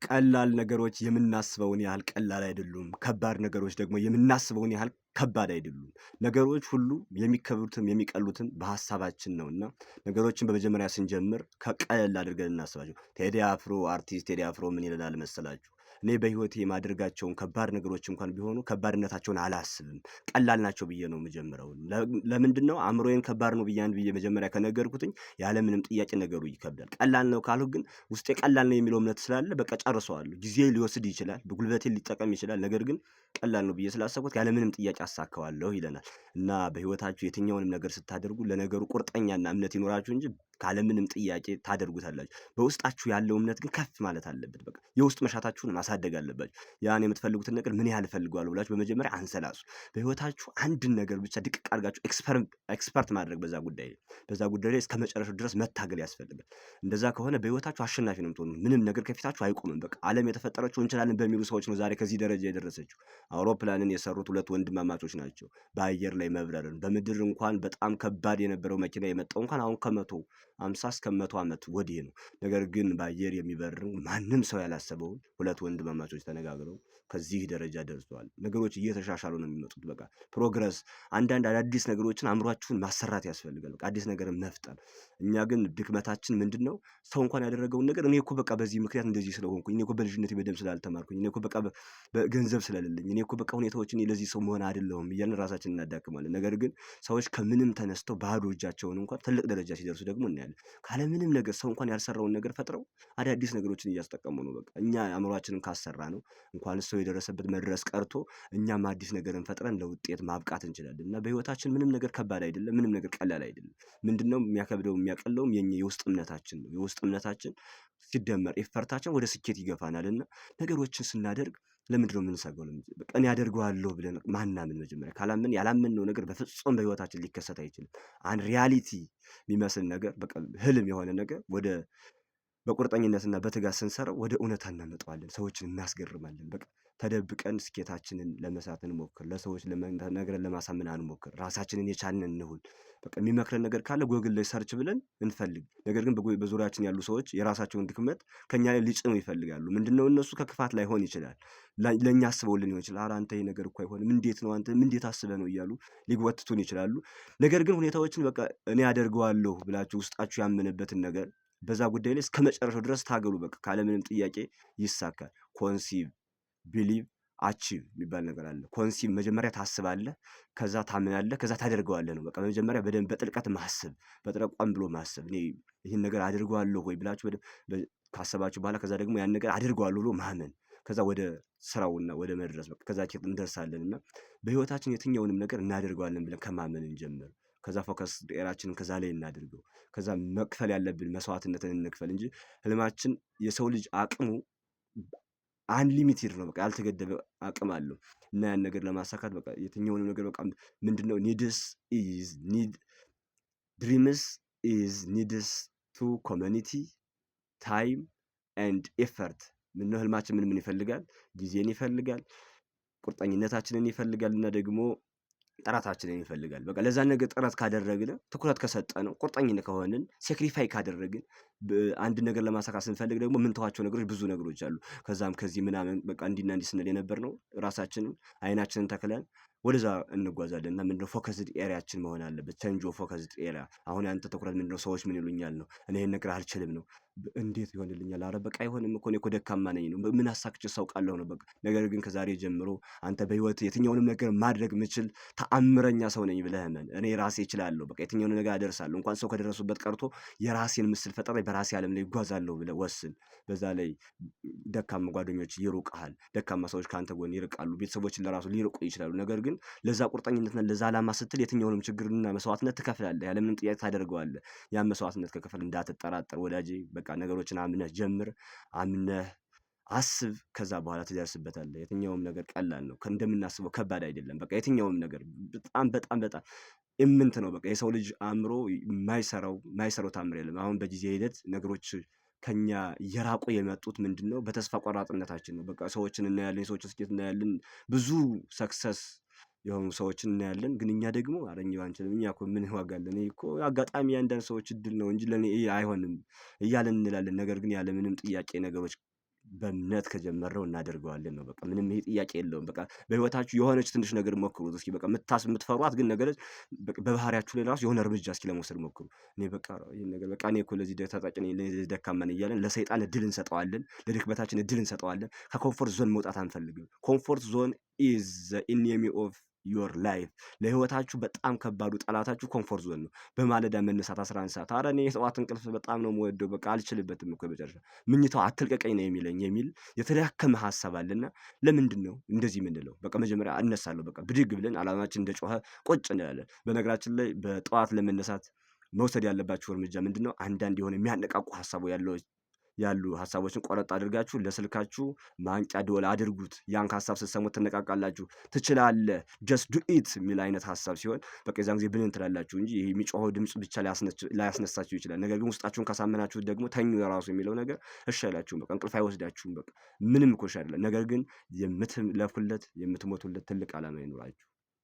ቀላል ነገሮች የምናስበውን ያህል ቀላል አይደሉም። ከባድ ነገሮች ደግሞ የምናስበውን ያህል ከባድ አይደሉም። ነገሮች ሁሉ የሚከብዱትም የሚቀሉትም በሀሳባችን ነውና ነገሮችን በመጀመሪያ ስንጀምር ከቀለል አድርገን እናስባቸው። ቴዲ አፍሮ አርቲስት ቴዲ አፍሮ ምን ይላል መሰላችሁ? እኔ በህይወቴ የማደርጋቸውን ከባድ ነገሮች እንኳን ቢሆኑ ከባድነታቸውን አላስብም፣ ቀላል ናቸው ብዬ ነው የምጀምረው። ለምንድነው አእምሮዬን ከባድ ነው ብዬ መጀመሪያ ከነገርኩትኝ ያለምንም ጥያቄ ነገሩ ይከብዳል። ቀላል ነው ካልሁ ግን ውስጤ ቀላል ነው የሚለው እምነት ስላለ በቃ ጨርሰዋለሁ። ጊዜ ሊወስድ ይችላል፣ ጉልበቴን ሊጠቀም ይችላል። ነገር ግን ቀላል ነው ብዬ ስላሰብኩት ያለምንም ጥያቄ አሳካዋለሁ ይለናል። እና በህይወታችሁ የትኛውንም ነገር ስታደርጉ ለነገሩ ቁርጠኛና እምነት ይኖራችሁ እንጂ ካለምንም ጥያቄ ታደርጉታላችሁ። በውስጣችሁ ያለው እምነት ግን ከፍ ማለት አለበት። በቃ የውስጥ መሻታችሁን ማሳደግ አለባችሁ። ያን የምትፈልጉትን ነገር ምን ያህል እፈልገዋለሁ ብላችሁ በመጀመሪያ አንሰላሱ። በህይወታችሁ አንድን ነገር ብቻ ድቅቅ አድርጋችሁ ኤክስፐርት ማድረግ በዛ ጉዳይ ላይ እስከመጨረሻው ድረስ መታገል ያስፈልጋል። እንደዛ ከሆነ በህይወታችሁ አሸናፊ ነው የምትሆኑት። ምንም ነገር ከፊታችሁ አይቆምም። በቃ ዓለም የተፈጠረችው እንችላለን በሚሉ ሰዎች ነው ዛሬ ከዚህ ደረጃ የደረሰችው። አውሮፕላንን የሰሩት ሁለት ወንድማማቾች ናቸው። በአየር ላይ መብረርን በምድር እንኳን በጣም ከባድ የነበረው መኪና የመጣው እንኳን አሁን ከመቶ 50 እስከ 100 ዓመት ወዲህ ነው። ነገር ግን በአየር የሚበር ማንም ሰው ያላሰበውን ሁለት ወንድማማቾች ተነጋግረው ከዚህ ደረጃ ደርሰዋል። ነገሮች እየተሻሻሉ ነው የሚመጡት። በቃ ፕሮግረስ አንዳንድ አዳዲስ ነገሮችን አእምሯችሁን ማሰራት ያስፈልጋል። በቃ አዲስ ነገርን መፍጠር። እኛ ግን ድክመታችን ምንድነው? ሰው እንኳን ያደረገውን ነገር እኔ እኮ በቃ በዚህ ምክንያት እንደዚህ ስለሆንኩኝ፣ እኔ እኮ በልጅነቴ በደንብ ስላልተማርኩኝ፣ እኔ እኮ በቃ በገንዘብ ስለሌለኝ፣ እኔ እኮ በቃ ሁኔታዎችን ለዚህ ሰው መሆን አይደለሁም እያልን ራሳችንን እናዳክማለን። ነገር ግን ሰዎች ከምንም ተነስተው ባዶ እጃቸውን እንኳን ትልቅ ደረጃ ሲደርሱ ደግሞ እናያለን። ካለምንም ነገር ሰው እንኳን ያልሰራውን ነገር ፈጥረው አዳዲስ ነገሮችን እያስጠቀሙ ነው። በቃ እኛ አእምሯችንን ካሰራነው እንኳን ሰው የደረሰበት መድረስ ቀርቶ እኛም አዲስ ነገርን ፈጥረን ለውጤት ማብቃት እንችላለን። እና በህይወታችን ምንም ነገር ከባድ አይደለም፣ ምንም ነገር ቀላል አይደለም። ምንድነው የሚያከብደው የሚያቀለውም የውስጥ እምነታችን ነው። የውስጥ እምነታችን ሲደመር ኤፈርታችን ወደ ስኬት ይገፋናልና ነገሮችን ስናደርግ ለምንድነው የምንሰጋው? በቃ እኔ አደርገዋለሁ ብለን ማናምን መጀመሪያ ካላመን ያላመንነው ነገር በፍጹም በህይወታችን ሊከሰት አይችልም። አንድ ሪያሊቲ የሚመስል ነገር በቃ ህልም የሆነ ነገር በቁርጠኝነትና በትጋት ስንሰራው ወደ እውነታ እናመጣዋለን። ሰዎችን እናስገርማለን። በቃ ተደብቀን ስኬታችንን ለመሳት እንሞክር። ለሰዎች ነግረን ለማሳመን አንሞክር። ራሳችንን የቻልን እንሁን። በቃ የሚመክረን ነገር ካለ ጎግል ላይ ሰርች ብለን እንፈልግ። ነገር ግን በዙሪያችን ያሉ ሰዎች የራሳቸውን ድክመት ከኛ ላይ ሊጭኑ ይፈልጋሉ። ምንድነው እነሱ ከክፋት ላይሆን ይችላል፣ ለእኛ አስበውልን ሊሆን ይችላል። ኧረ አንተ ይሄ ነገር እኮ አይሆንም፣ እንዴት ነው አንተ እንዴት አስበህ ነው እያሉ ሊጎትቱን ይችላሉ። ነገር ግን ሁኔታዎችን በቃ እኔ አደርገዋለሁ ብላችሁ ውስጣችሁ ያመነበትን ነገር በዛ ጉዳይ ላይ እስከመጨረሻው ድረስ ታገሉ። በቃ ካለምንም ጥያቄ ይሳካል። ኮንሲቭ ቢሊቭ አቺቭ የሚባል ነገር አለ። ኮንሲቭ መጀመሪያ ታስባለህ፣ ከዛ ታምናለህ፣ ከዛ ታደርገዋለህ ነው። በቃ መጀመሪያ በደንብ በጥልቀት ማሰብ፣ በጥልቀት ቆም ብሎ ማሰብ። እኔ ይህን ነገር አደርገዋለሁ ወይ ብላችሁ ካሰባችሁ በኋላ ከዛ ደግሞ ያን ነገር አደርገዋለሁ ብሎ ማመን፣ ከዛ ወደ ስራውና ወደ መድረስ በቃ ከዛ እንደርሳለን። እና በህይወታችን የትኛውንም ነገር እናደርገዋለን ብለን ከማመን እንጀምር። ከዛ ፎከስ ኤራችንን ከዛ ላይ እናድርገው። ከዛ መክፈል ያለብን መስዋዕትነትን እንክፈል እንጂ ህልማችን የሰው ልጅ አቅሙ አንሊሚትድ ነው። በቃ ያልተገደበ አቅም አለው። እና ያን ነገር ለማሳካት በቃ የትኛውንም ነገር በቃ ምንድነው ድሪምስ ኢዝ ኒድስ ቱ ኮሚኒቲ ታይም ኤንድ ኤፈርት። ምነው ህልማችን ምን ይፈልጋል? ጊዜን ይፈልጋል፣ ቁርጠኝነታችንን ይፈልጋል እና ደግሞ ጥረታችንን ይፈልጋል። በቃ ለዛ ነገር ጥረት ካደረግን፣ ትኩረት ከሰጠነው፣ ቁርጠኝነት ከሆንን፣ ሴክሪፋይ ካደረግን አንድ ነገር ለማሳካት ስንፈልግ ደግሞ የምንተዋቸው ነገሮች ብዙ ነገሮች አሉ። ከዛም ከዚህ ምናምን በቃ እንዲና እንዲህ ስንል የነበርነው ራሳችንን አይናችንን ተክለን ወደዛ እንጓዛለን። እና ምንድነው ፎከስድ ኤሪያችን መሆን አለበት። ቼንጅ ኦፍ ፎከስድ ኤሪያ። አሁን ያንተ ትኩረት ምንድነው? ሰዎች ምን ይሉኛል ነው። እኔ ይሄን ነገር አልችልም ነው። እንዴት ይሆንልኛል? ኧረ በቃ አይሆንም እኮ እኔ እኮ ደካማ ነኝ ነው። ምን አሳክቼስ አውቃለሁ ነው በቃ። ነገር ግን ከዛሬ ጀምሮ አንተ በህይወት የትኛውንም ነገር ማድረግ የምችል ተአምረኛ ሰው ነኝ ብለህ እመን። እኔ ራሴ እችላለሁ፣ በቃ የትኛውንም ነገር አደርሳለሁ። እንኳን ሰው ከደረሱበት ቀርቶ የራሴን ምስል ፈጥሬ በራሴ ዓለም ላይ እጓዛለሁ ብለህ ወስን። በዛ ላይ ደካማ ጓደኞች ይሩቅሃል፣ ደካማ ሰዎች ከአንተ ጎን ይርቃሉ፣ ቤተሰቦችን ለራሱ ሊርቁ ይችላሉ። ነገር ግን ለዛ ቁርጠኝነትና ለዛ ዓላማ ስትል የትኛውንም ችግርና መስዋዕትነት ትከፍላለህ፣ ያለምንም ጥያቄ ታደርገዋለህ። ያን መስዋዕትነት ከከፈል እንዳትጠራጠር ወዳጄ። በቃ ነገሮችን አምነህ ጀምር፣ አምነህ አስብ። ከዛ በኋላ ትደርስበታለህ። የትኛውም ነገር ቀላል ነው፣ እንደምናስበው ከባድ አይደለም። በቃ የትኛውም ነገር በጣም በጣም በጣም ኢምንት ነው። በቃ የሰው ልጅ አእምሮ የማይሰራው ታምር የለም። አሁን በጊዜ ሂደት ነገሮች ከኛ እየራቁ የመጡት ምንድነው? በተስፋ ቆራጥነታችን ነው። በቃ ሰዎችን እናያለን፣ የሰዎችን ስኬት እናያለን፣ ብዙ ሰክሰስ የሆኑ ሰዎችን እናያለን። ግን እኛ ደግሞ ኧረ እኛ አንችልም፣ እኛ እኮ ምን ዋጋ አለን፣ ይሄ እኮ አጋጣሚ የአንዳንድ ሰዎች እድል ነው እንጂ ለኔ ይሄ አይሆንም እያለን እንላለን። ነገር ግን ያለምንም ጥያቄ ነገሮች በእምነት ከጀመርነው እናደርገዋለን ነው። በቃ ምንም ይሄ ጥያቄ የለውም። በቃ በህይወታችሁ የሆነች ትንሽ ነገር ሞክሩት እስኪ በቃ የምትፈሯት ግን ነገሮች በባህሪያችሁ ላይ ራሱ የሆነ እርምጃ እስኪ ለመውሰድ ሞክሩ። እኔ በቃ ይሄን ነገር በቃ እኔ እኮ ለዚህ ተጠቂ ነኝ፣ ለዚህ ደካማ ነኝ እያለን ለሰይጣን እድል እንሰጠዋለን፣ ለድክመታችን እድል እንሰጠዋለን። ከኮምፎርት ዞን መውጣት አንፈልግም። ኮምፎርት ዞን ኢዝ ዘ ኢኒሚ ኦፍ ዮር ላይፍ። ለህይወታችሁ በጣም ከባዱ ጠላታችሁ ኮምፎርት ዞን ነው። በማለዳ መነሳት 11 ሰዓት፣ ኧረ እኔ የጠዋት እንቅልፍ በጣም ነው የምወደው፣ በቃ አልችልበትም እኮ የመጨረሻ ምኝታው አትልቀቀኝ ነው የሚለኝ የሚል የተዳከመ ሀሳብ አለና ለምንድን ነው እንደዚህ የምንለው? በቃ መጀመሪያ እነሳለሁ፣ በቃ ብድግ ብለን አላማችን እንደጮኸ ቁጭ እንላለን። በነገራችን ላይ በጠዋት ለመነሳት መውሰድ ያለባችሁ እርምጃ ምንድን ነው? አንዳንድ የሆነ የሚያነቃቁ ያሉ ሀሳቦችን ቆረጥ አድርጋችሁ ለስልካችሁ ማንቂያ ደወል አድርጉት። ያን ሀሳብ ስትሰሙት ትነቃቃላችሁ። ትችላለህ ጀስት ዱ ኢት የሚል አይነት ሀሳብ ሲሆን በቃ የዛን ጊዜ ብልን ትላላችሁ እንጂ ይሄ የሚጮኸው ድምፅ ብቻ ላያስነሳችሁ ይችላል። ነገር ግን ውስጣችሁን ካሳመናችሁት ደግሞ ተኙ የራሱ የሚለው ነገር እሺ አይላችሁም። በቃ እንቅልፍ አይወስዳችሁም። በቃ ምንም እኮ እሺ አይደለም። ነገር ግን የምትለፉለት የምትሞቱለት ትልቅ ዓላማ ይኑራችሁ።